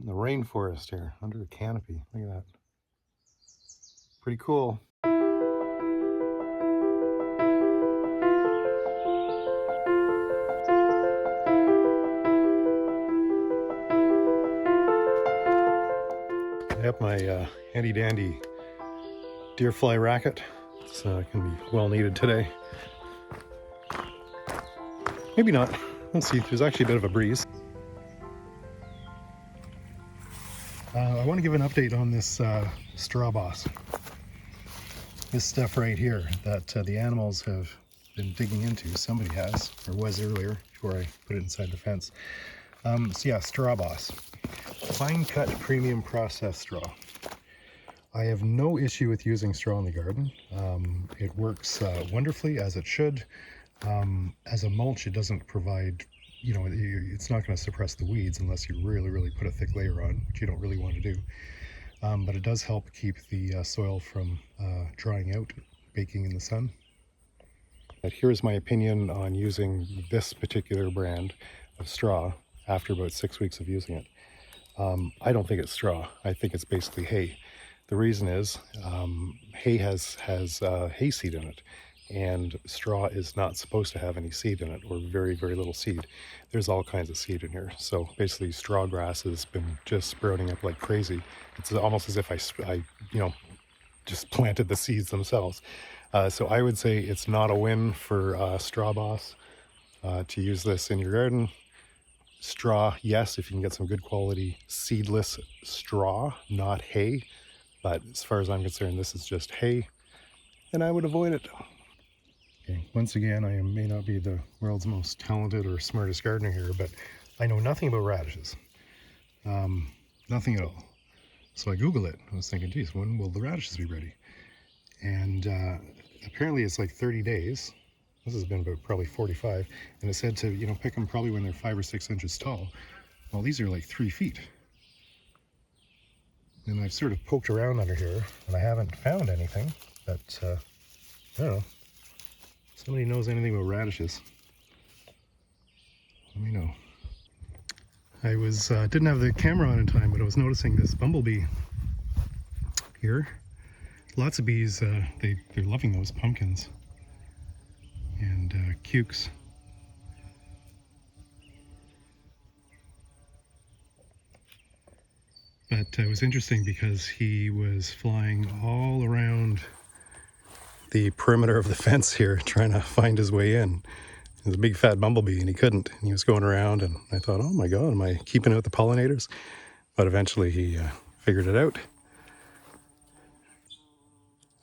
the rainforest here under a canopy. Look at that. Pretty cool. I have my handy dandy deer fly racket. It's going to be well needed today. Maybe not. Let's see. There's actually a bit of a breeze. I want to give an update on this straw boss. This stuff right here that the animals have been digging into. Somebody has, or was earlier before I put it inside the fence. So yeah, straw boss. Fine cut premium processed straw. I have no issue with using straw in the garden. It works wonderfully, as it should. As a mulch, it doesn't provide, you know, it's not going to suppress the weeds unless you really put a thick layer on, which you don't really want to do. But it does help keep the soil from drying out, baking in the sun. But here's my opinion on using this particular brand of straw after about 6 weeks of using it. I don't think it's straw. I think it's basically hay. The reason is hay has hayseed in it, and straw is not supposed to have any seed in it, or very little seed. There's all kinds of seed in here. So basically straw grass has been just sprouting up like crazy. It's almost as if I you know, just planted the seeds themselves. So I would say it's not a win for straw boss to use this in your garden. Straw, yes, if you can get some good quality seedless straw, not hay. But as far as I'm concerned, this is just hay, and I would avoid it. Okay, once again, I may not be the world's most talented or smartest gardener here, but I know nothing about radishes. Nothing at all. So I Googled it. I was thinking, geez, when will the radishes be ready? And apparently it's like 30 days. This has been about probably 45. And it said to, you know, pick them probably when they're 5 or 6 inches tall. Well, these are like 3 feet. And I've sort of poked around under here, and I haven't found anything, but I don't know. If somebody knows anything about radishes, let me know. I was didn't have the camera on in time, but I was noticing this bumblebee here. Lots of bees, they're loving those pumpkins and cukes. But it was interesting because he was flying all around the perimeter of the fence here trying to find his way in. It was a big fat bumblebee and he couldn't. And he was going around, and I thought, oh my God, am I keeping out the pollinators? But eventually he figured it out.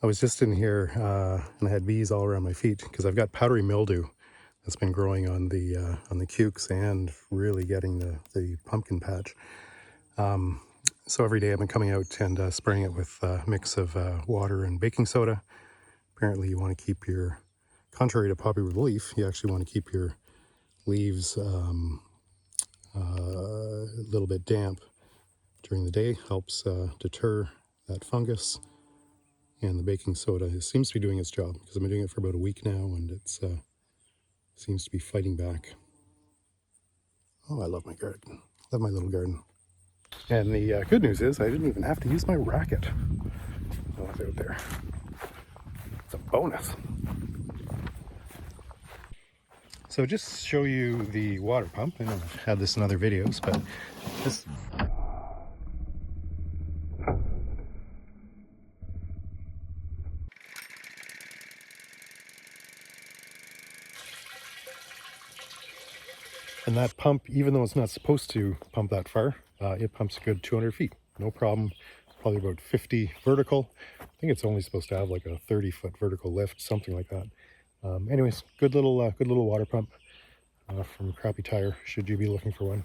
I was just in here and I had bees all around my feet because I've got powdery mildew that's been growing on the cukes and really getting the pumpkin patch. So every day I've been coming out and spraying it with a mix of water and baking soda. Apparently you want to keep your, contrary to popular belief, you actually want to keep your leaves a little bit damp during the day. Helps deter that fungus. And the baking soda seems to be doing its job because I've been doing it for about a week now, and it's seems to be fighting back. Oh, I love my garden. Love my little garden. And the good news is I didn't even have to use my racket while I was out there. It's a bonus. So just to show you the water pump, I know I've had this in other videos, but this... And that pump, even though it's not supposed to pump that far, it pumps a good 200 feet. No problem. Probably about 50 vertical. I think it's only supposed to have like a 30-foot vertical lift, something like that. Anyways, good little water pump from Crappy Tire, should you be looking for one.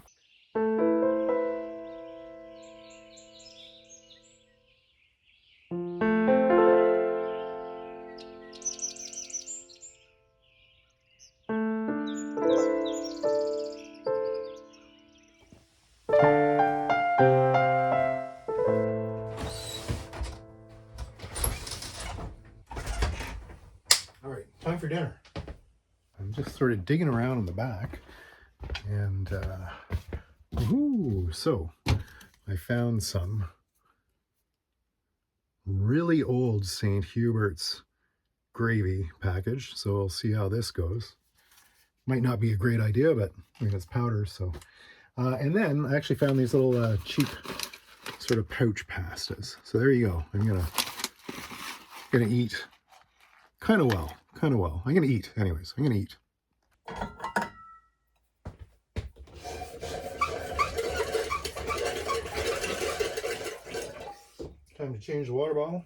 Time for dinner. I'm just sort of digging around in the back, and so I found some really old St. Hubert's gravy package, so we'll see how this goes. Might not be a great idea, but I mean, it's powder, so. And then I actually found these little cheap sort of pouch pastas. So there you go. I'm gonna eat kind of well. I'm gonna eat anyways. I'm gonna eat. Time to change the water bottle.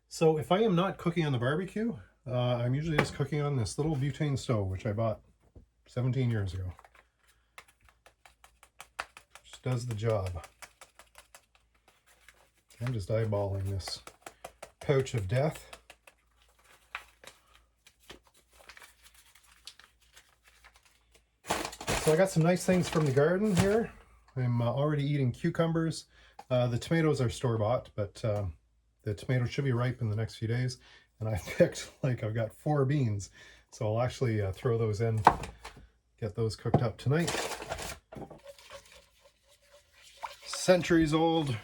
So if I am not cooking on the barbecue, I'm usually just cooking on this little butane stove, which I bought 17 years ago. Just does the job. I'm just eyeballing this pouch of death. So I got some nice things from the garden here. I'm already eating cucumbers. The tomatoes are store-bought, but the tomatoes should be ripe in the next few days. And I picked, like, I've got 4 beans. So I'll actually throw those in, get those cooked up tonight. Centuries old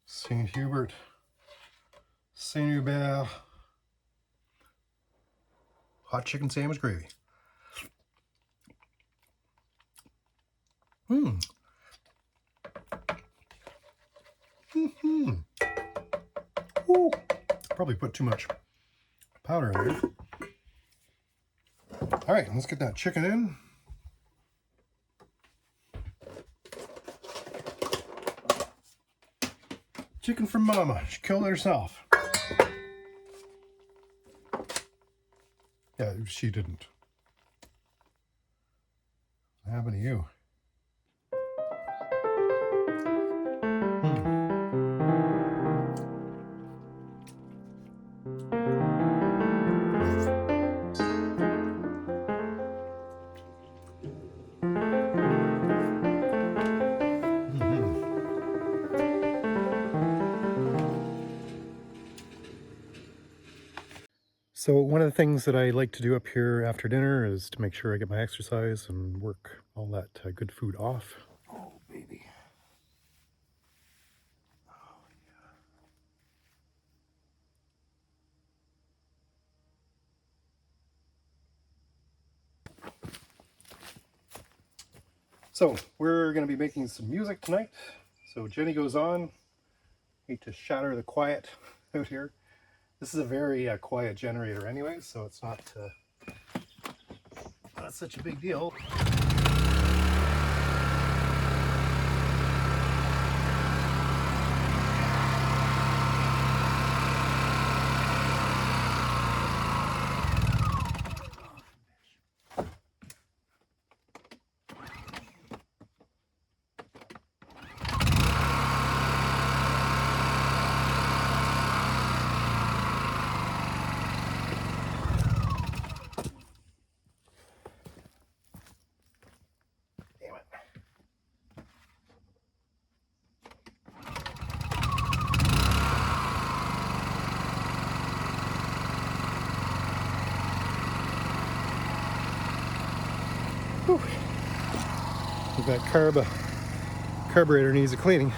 St. Hubert, St. Hubert hot chicken sandwich gravy. Ooh, probably put too much powder in there. All right, let's get that chicken in. Chicken from Mama. She killed it herself. Yeah, she didn't. What happened to you? So one of the things that I like to do up here after dinner is to make sure I get my exercise and work all that good food off. Oh, baby. Oh, yeah. So we're going to be making some music tonight. So Jenny goes on. Hate to shatter the quiet out here. This is a very quiet generator anyway, so it's not such a big deal. Whew. That carburetor needs a cleaning.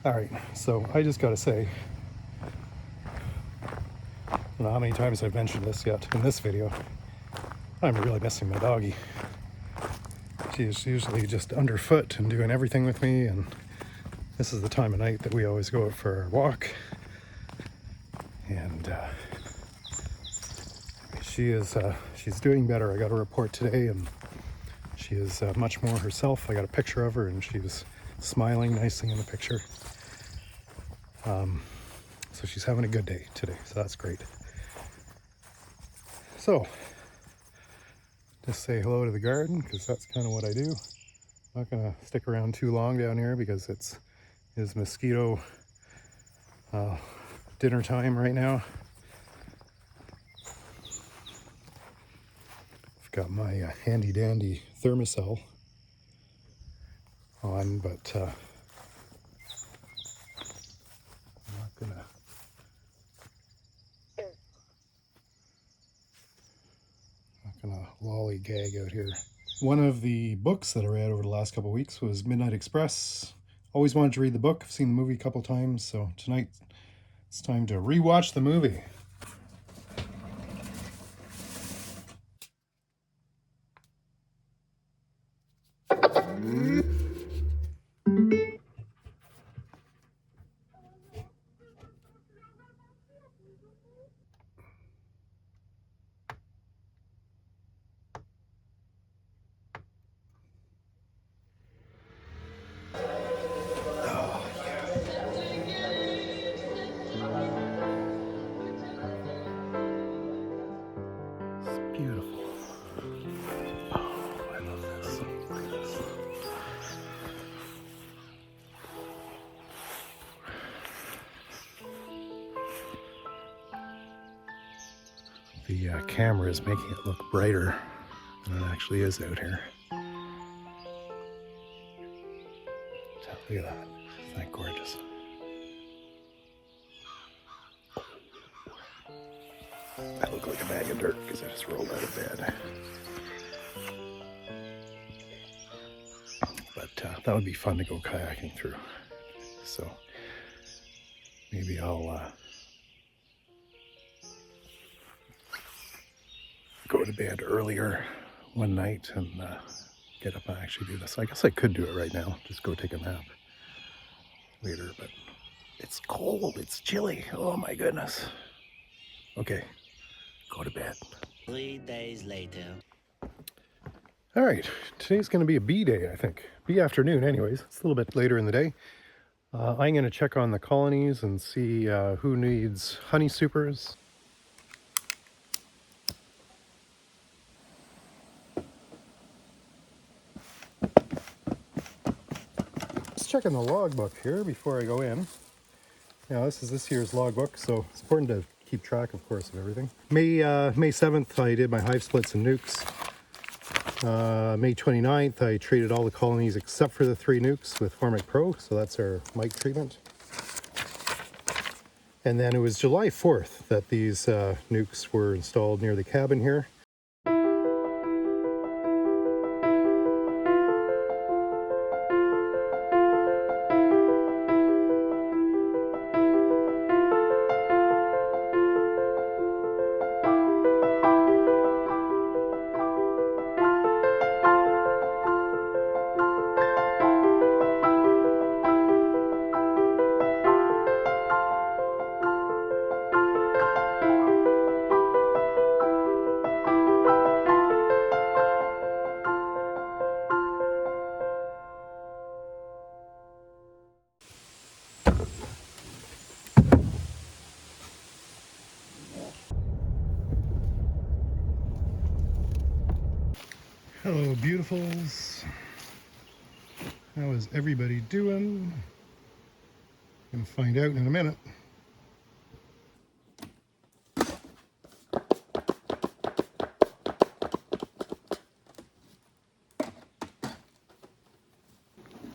All right, so I just gotta say, I don't know how many times I've mentioned this yet in this video, I'm really missing my doggie. She's usually just underfoot and doing everything with me, and this is the time of night that we always go out for our walk. And she's doing better. I got a report today, and she is much more herself. I got a picture of her, and she was smiling nicely in the picture. So she's having a good day today, so that's great. So, just say hello to the garden, because that's kind of what I do. I'm not gonna stick around too long down here because it's mosquito dinner time right now. I've got my handy dandy Thermacell on, but I'm not gonna lollygag out here. One of the books that I read over the last couple of weeks was Midnight Express. Always wanted to read the book. I've seen the movie a couple times, so tonight it's time to rewatch the movie. Beautiful. Oh, I love this. Look at this. The camera is making it look brighter than it actually is out here. Look at that. Isn't that gorgeous? I look like a bag of dirt because I just rolled out of bed. But that would be fun to go kayaking through. So maybe I'll go to bed earlier one night and get up and actually do this. I guess I could do it right now. Just go take a nap later, but it's cold. It's chilly. Oh my goodness. Okay. Go to bed. 3 days later. All right, today's going to be a bee day, I think. Bee afternoon anyways. It's a little bit later in the day. I'm going to check on the colonies and see who needs honey supers. Just checking the logbook here before I go in. Now, this is this year's logbook, so it's important to keep track, of course, of everything. May 7th, I did my hive splits and nukes. May 29th, I treated all the colonies except for the 3 nukes with Formic Pro, so that's our mite treatment. And then it was July 4th that these nukes were installed near the cabin here. Hello, beautifuls. How is everybody doing? Gonna find out in a minute.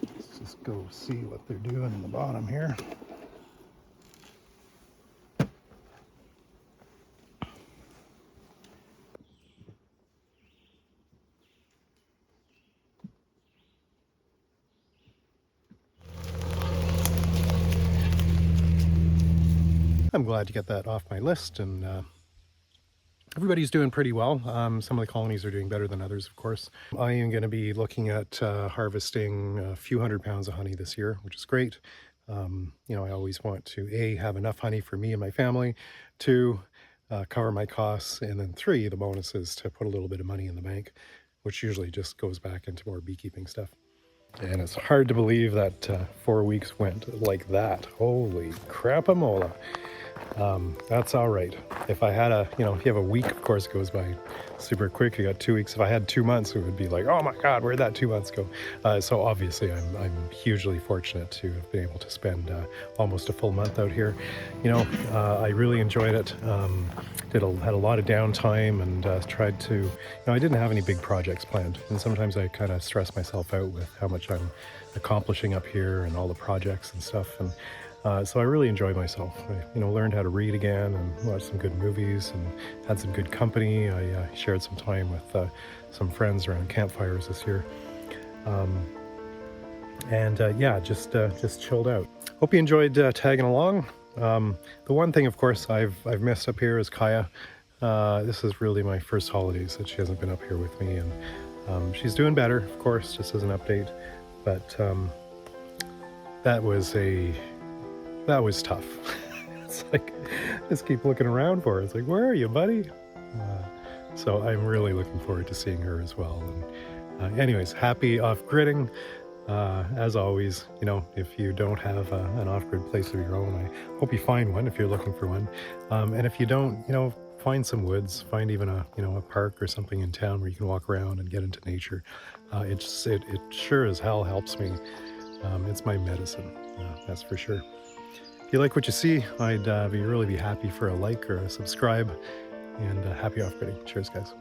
Let's just go see what they're doing in the bottom here. I'm glad to get that off my list, and everybody's doing pretty well. Some of the colonies are doing better than others, of course. I am going to be looking at harvesting a few hundred pounds of honey this year, which is great. You know, I always want to, A, have enough honey for me and my family, 2, cover my costs, and then 3, the bonus is to put a little bit of money in the bank, which usually just goes back into more beekeeping stuff. And it's hard to believe that 4 weeks went like that. Holy crapamola. That's all right. If I had if you have a week, of course, it goes by super quick. You got 2 weeks. If I had 2 months, it would be like, oh my God, where'd that 2 months go? So obviously, I'm hugely fortunate to have been able to spend almost a full month out here. I really enjoyed it. Had a lot of downtime and tried to. I didn't have any big projects planned, and sometimes I kind of stress myself out with how much I'm accomplishing up here and all the projects and stuff. And so I really enjoyed myself. I learned how to read again and watched some good movies and had some good company. I shared some time with some friends around campfires this year. Just chilled out. Hope you enjoyed tagging along. The one thing, of course, I've missed up here is Kaya. This is really my first holidays that she hasn't been up here with me, and she's doing better, of course, just as an update. But that was tough. It's like, just keep looking around for her. It's like, where are you, buddy? So I'm really looking forward to seeing her as well. And anyways, happy off-gridding. As always, if you don't have an off-grid place of your own, I hope you find one if you're looking for one. And if you don't, find some woods, find even a park or something in town where you can walk around and get into nature. It sure as hell helps me. It's my medicine, that's for sure. If you like what you see, I'd really be happy for a like or a subscribe, and happy off-gridding. Cheers, guys.